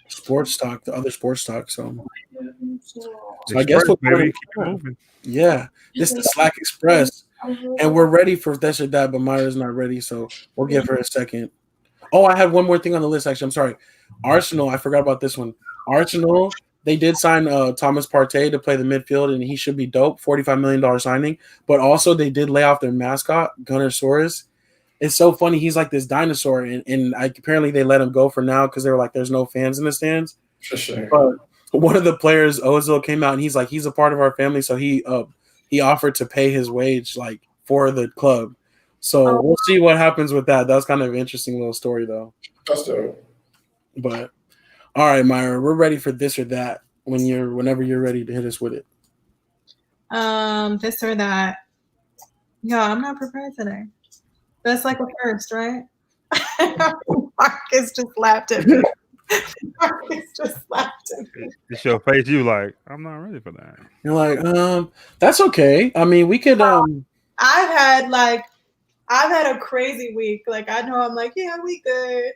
sports talk. The other sports talk. So I guess we'll keep moving. Yeah, this is the Slac Express, and we're ready for this or that, but Myra's not ready, so we'll give her a second. Oh, I have one more thing on the list. Actually, I'm sorry. Arsenal, I forgot about this one. Arsenal, they did sign Thomas Partey to play the midfield, and he should be dope. $45 million signing, but also they did lay off their mascot, Gunnersaurus. It's so funny. He's like this dinosaur, and apparently they let him go for now because they were like, "There's no fans in the stands." For sure. But one of the players, Ozil, came out and he's like, he's a part of our family, so he offered to pay his wage like for the club. So we'll see what happens with that. That's kind of an interesting little story, though. That's dope. But all right, Myra, we're ready for this or that. Whenever you're ready to hit us with it. This or that. Yeah, I'm not prepared today. That's like a first, right? Marcus just laughed at me. It's your face. You like, I'm not ready for that. You're like, that's okay. I mean, we could. I've had a crazy week. Like I know I'm like, yeah, we good.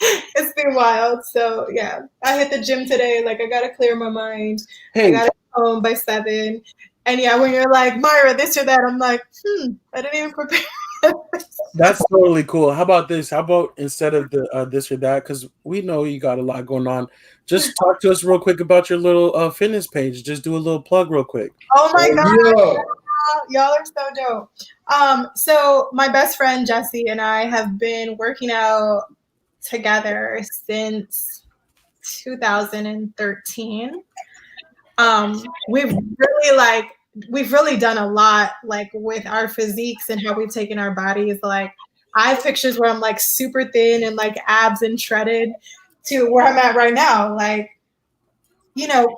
It's been wild. So yeah, I hit the gym today. Like I gotta clear my mind. I gotta get home by 7. And yeah, when you're like, Myra, this or that, I'm like, I didn't even prepare. That's totally cool. How about this? How about instead of the this or that, because we know you got a lot going on, just talk to us real quick about your little fitness page. Just do a little plug real quick. Oh my God. Y'all are so dope. So my best friend Jessie and I have been working out together since 2013. We've really done a lot like with our physiques and how we've taken our bodies. Like I have pictures where I'm like super thin and like abs and shredded to where I'm at right now. Like,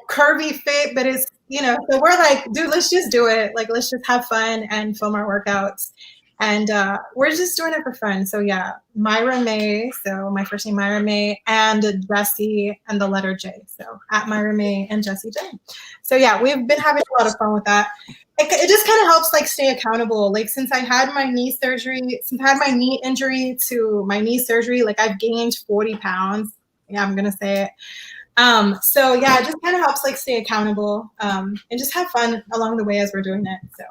curvy fit, but it's, so we're like, dude, let's just do it. Like, let's just have fun and film our workouts. And we're just doing it for fun. So yeah, Myra May. So my first name, Myra May, and Jessie and the letter J. So at Myra May and Jessie J. So yeah, we've been having a lot of fun with that. It just kind of helps like stay accountable. Like since I had my knee injury to my knee surgery, like I've gained 40 pounds. Yeah, I'm going to say it. So yeah, it just kind of helps like stay accountable and just have fun along the way as we're doing it. So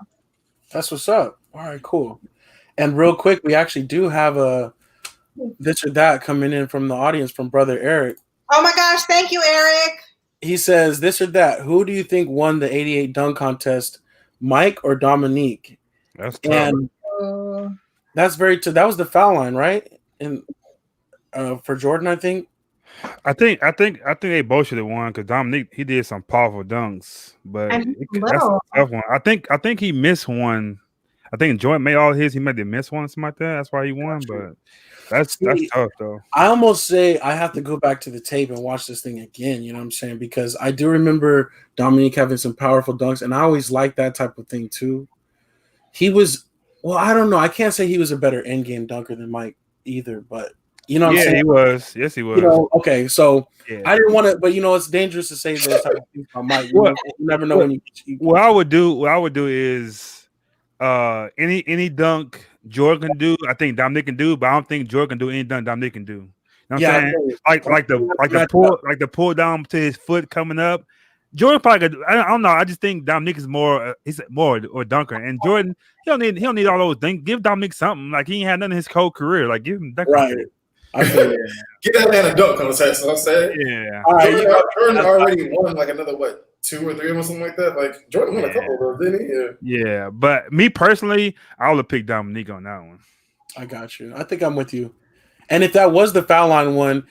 that's what's up. All right, cool. And real quick, we actually do have a this or that coming in from the audience from Brother Eric. Oh my gosh, thank you, Eric. He says, this or that, who do you think won the 88 dunk contest, Mike or Dominique? That's tough. And that's that was the foul line, right? And for Jordan, I think. I think they both should have won because Dominique, he did some powerful dunks, but that's a tough one. I think he missed one. I think Jordan made all his. He might have missed one, something like that. That's why he won. But that's tough though. I almost say I have to go back to the tape and watch this thing again. You know what I'm saying? Because I do remember Dominique having some powerful dunks, and I always liked that type of thing too. He was, well, I don't know. I can't say he was a better end game dunker than Mike either, but you know what I'm saying? He was. Yes, he was. You know, okay, so I didn't want to, but you know, it's dangerous to say those type of things about Mike. You never know when you. What I would do is any dunk Jordan can do, I think Dominic can do, but I don't think Jordan can do any dunk Dominic can do. You know what I'm saying? Like the pull down to his foot coming up. Jordan probably could, I don't know. I just think Dominic is more he's more a dunker, and Jordan he don't need all those things. Give Dominic something like he ain't had none in his whole career. Like give him dunker. Right. Get that man a dunk contest. I'm saying. Yeah. All right, Jordan already won like another 2 or 3 or something like that. Like Jordan won a couple of those, didn't he? Yeah, but me personally, I would have picked Dominique on that one. I got you. I think I'm with you. And if that was the foul line one,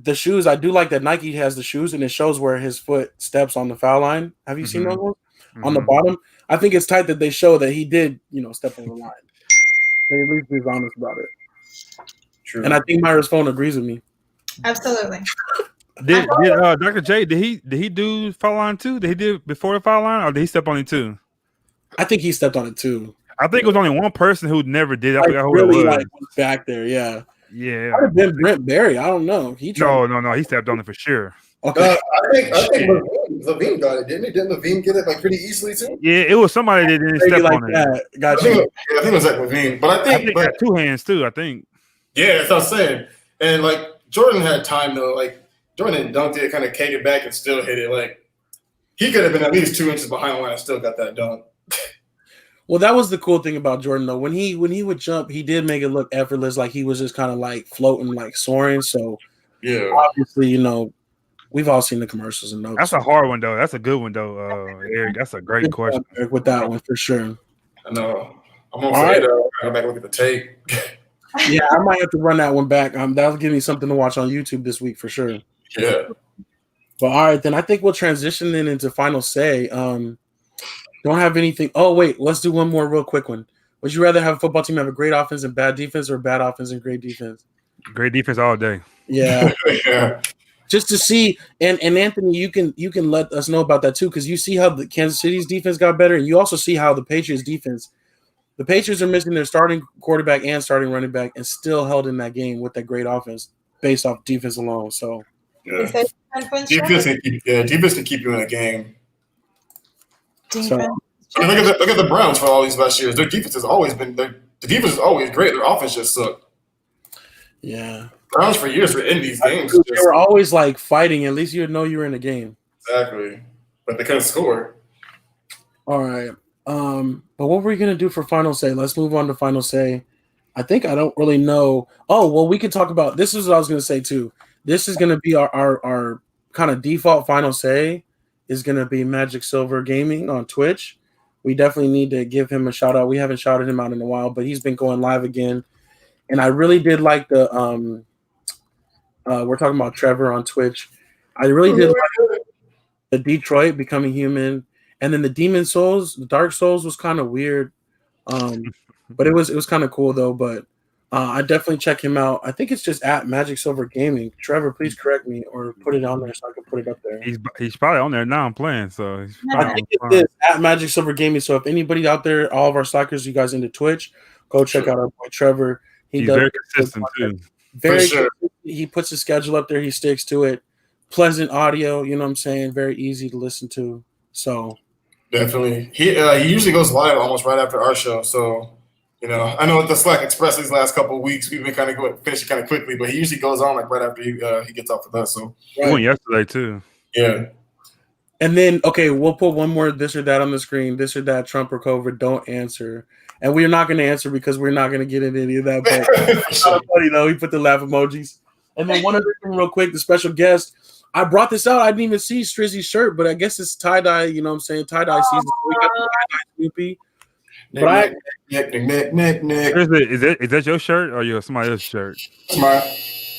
the shoes, I do like that Nike has the shoes and it shows where his foot steps on the foul line. Have you seen those ones? On the bottom? I think it's tight that they show that he did, step on the line. They at least be honest about it. True. And I think Myra's phone agrees with me. Absolutely. Did Dr. J, did he do foul line too? Did he do before the foul line or did he step on it too? I think he stepped on it too. I think it was only one person who never did. I forgot who really, it was. Was back there, yeah. Yeah. Might have been Brent Berry. I don't know. No. He stepped on it for sure. Okay. I think Levine got it, didn't he? Didn't Levine get it pretty easily too? Yeah, it was somebody that didn't step on that. it. Got you. I think it was Levine, but I think got 2 hands too. I think. Yeah, that's what I'm saying. And Jordan had time though. Jordan dunked it, kind of caked it back, and still hit it. He could have been at least 2 inches behind the line and still got that dunk. Well, that was the cool thing about Jordan though. When he would jump, he did make it look effortless, like he was just kind of floating, soaring. So yeah, obviously, we've all seen the commercials and notes. That's a hard one though. That's a good one though, Eric. That's a great question. Eric, with that one for sure. I know. I'm gonna say though. Go back and look at the tape. Yeah, I might have to run that one back. That'll give me something to watch on YouTube this week for sure. Yeah. But all right, then I think we'll transition then into final say. Don't have anything. Oh wait, let's do one more real quick one. Would you rather have a football team have a great offense and bad defense, or bad offense and great defense? Great defense all day. Yeah. Yeah. Just to see, and Anthony, you can let us know about that too, because you see how the Kansas City's defense got better, and you also see how the Patriots defense. The Patriots are missing their starting quarterback and starting running back, and still held in that game with that great offense based off defense alone. So, yeah. Defense can keep you in a game. So, look at the Browns for all these last years. Their defense has always been the defense is always great. Their offense just sucked. Yeah, Browns for years were in these games. They were always fighting. At least you'd know you were in a game. Exactly, but they couldn't score. All right. But what were we gonna do for final say? Let's move on to final say. I don't really know. Oh, well, we can talk about this. Is what I was gonna say too. This is gonna be our kind of default final say. Is gonna be Magic Silver Gaming on Twitch. We definitely need to give him a shout out. We haven't shouted him out in a while, but he's been going live again. And I really did like the we're talking about Trevor on Twitch. I really did like the Detroit Becoming Human. And then the Demon Souls, the Dark Souls was kind of weird, but it was kind of cool though. But I definitely check him out. I think it's just at Magic Silver Gaming. Trevor, please correct me or put it on there so I can put it up there. He's probably on there now. I'm playing, so I think it is at Magic Silver Gaming. So if anybody out there, all of our SLACers, you guys into Twitch, go check out our boy Trevor. He's very consistent too. Very sure. He puts his schedule up there. He sticks to it. Pleasant audio. You know what I'm saying? Very easy to listen to. So. Definitely. He usually goes live almost right after our show. So, I know with the Slack Express these last couple of weeks, we've been kind of finishing kind of quickly, but he usually goes on right after he gets off with us. So he went yesterday too. Yeah. And then, okay, we'll put one more this or that on the screen. This or that, Trump or COVID, don't answer. And we're not going to answer because we're not going to get into any of that. But it's kind of funny, though. He put the laugh emojis. And then one other thing real quick, the special guest. I brought this out. I didn't even see Strizzy's shirt, but I guess it's tie-dye, you know what I'm saying? Tie-dye season. So we got the tie-dye Snoopy. But Nick. Is that your shirt or your somebody else's shirt? Smart.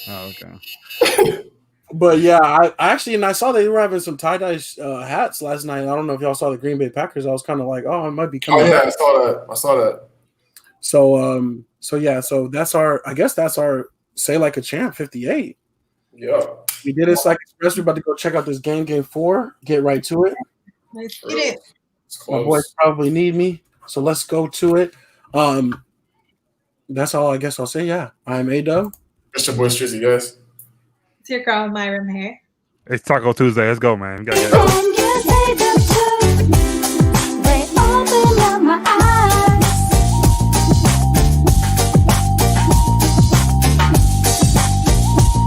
Oh, okay. But yeah, I actually, and I saw they were having some tie-dye hats last night. I don't know if y'all saw the Green Bay Packers. I was kind of like, oh, I might be coming. Oh yeah, back. I saw that. So yeah, so that's our Say Like a Champ 58. Yeah. We did it like express. We're about to go check out this game 4. Get right to it. Let's get it. My boys probably need me, so let's go to it. That's all I guess I'll say. Yeah, I'm A-Dub. It's your boy Strizzy, guys. It's your girl, Myra May. It's Taco Tuesday. Let's go, man. We gotta get it.